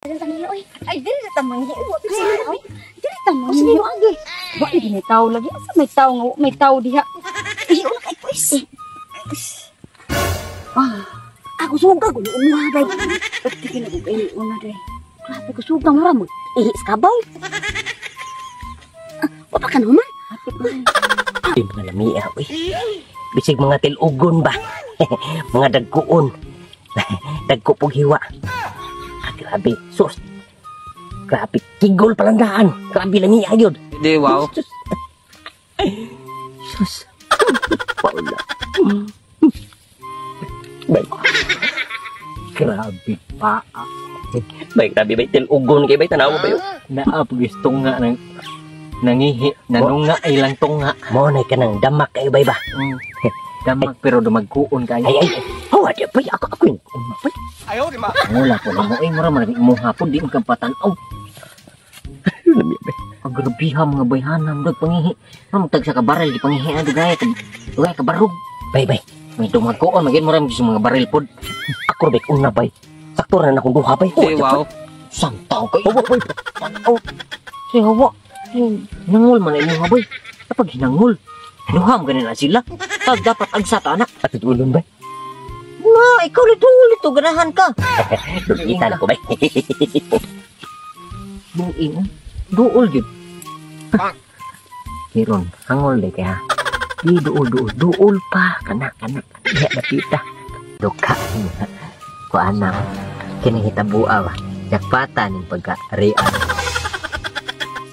Ay, dili na tamang hiyo. Dili tamang hiyo agi. Wa lagi may tao lagi. Asa may tao nga may tao diha. Hiyo na kay pues. Ako suga ko ni mo day. Tigil na ko una day. Grabe ko suga mo ra mo. Ihis ka ba? Wa pa ka naman. Di mga lamia, uy. Bisig mga tilugon ba? Mga dagkuon. Dagko pong hiwa. Grabe, sus. Grabe, kigol palandaan. Grabe lamia yun. Di, wow. Sus. Paula. Baik. Grabe pa. Baik, grabe, baik. Tilugon kayo, baik. Tanaw mo ba yun? Naapagis tunga ng nangihi, nanunga ay lang tunga. Mo na ka ng damak kayo, bay ba? Damak pero dumagkuon kayo. Ay. Oh, ada pa ako yung umapay. Ayaw, di ma. Wala po na mo. Ay, mura mo hapon, di mo kang patanaw. Lamia, bay. Ang grabiha mga bayhanam, dag pangihi. Mamutag sa kabaril, di pangihi na dugay ka barog. Bay. May dumagkuon, magin mura mo sa mga baril pod. Ako, bay, una, bay. Sakto na akong duha, bay. Di, wow. Santaw kayo, bay. Panaw. Si hawa. Nangol man ay mga boy. Kapag hinangol, nuham ganin na sila. Tag dapat agsat anak. At tulong, bay. Ma, ikaw ulit to ganahan ka. Kita na ko, bay. Buing, duol yun. Kiron, hangol deh kaya. Di duol pa. Kanak. Iya napita. Duka. Ko anak. Kinahita buaw. Jakpatan yung pagka-rian.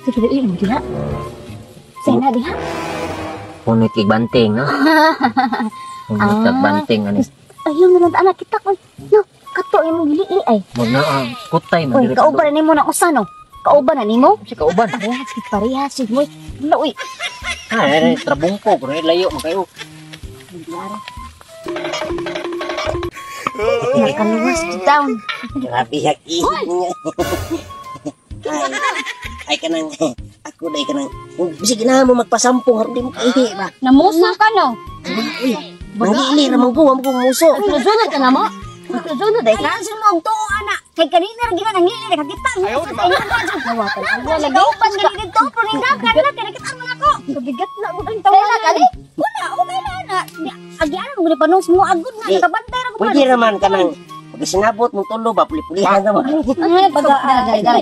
Sige na ilong diha. Sena diha. Punit banting, no? Punit banting, ano? Ayaw na lang anak kita ko. No, kato imong gili ay. Muna, kutay man. Uy, kauban na nimo ng usa no. Kauban na nimo? Si kauban. Parehas mo. Wala uy. Ay, trabungko, pero layo mo kayo. Nakaluwas down. Grabe haki. Ay kanang ako dai kanang bisig na mo magpasampung hardi mo kay ba. Namusa ka no. Mangili ra man ko muso. Sunod ka na mo. Sunod dai ka mo og tuo ana. Kay kanina ra gina nangili ra kakita. Ayaw di ba. Nawatan. Wala gaupan gali dito pero ninga kana kay kita man ako. Kabigat na mo ang tawo. Kali. Wala okay na. Agyan mo ni panong mo agud na nakabantay ra ko. Pwede raman kanang pag sinabot mo tulo ba puli-pulihan naman. Ay, pag dali.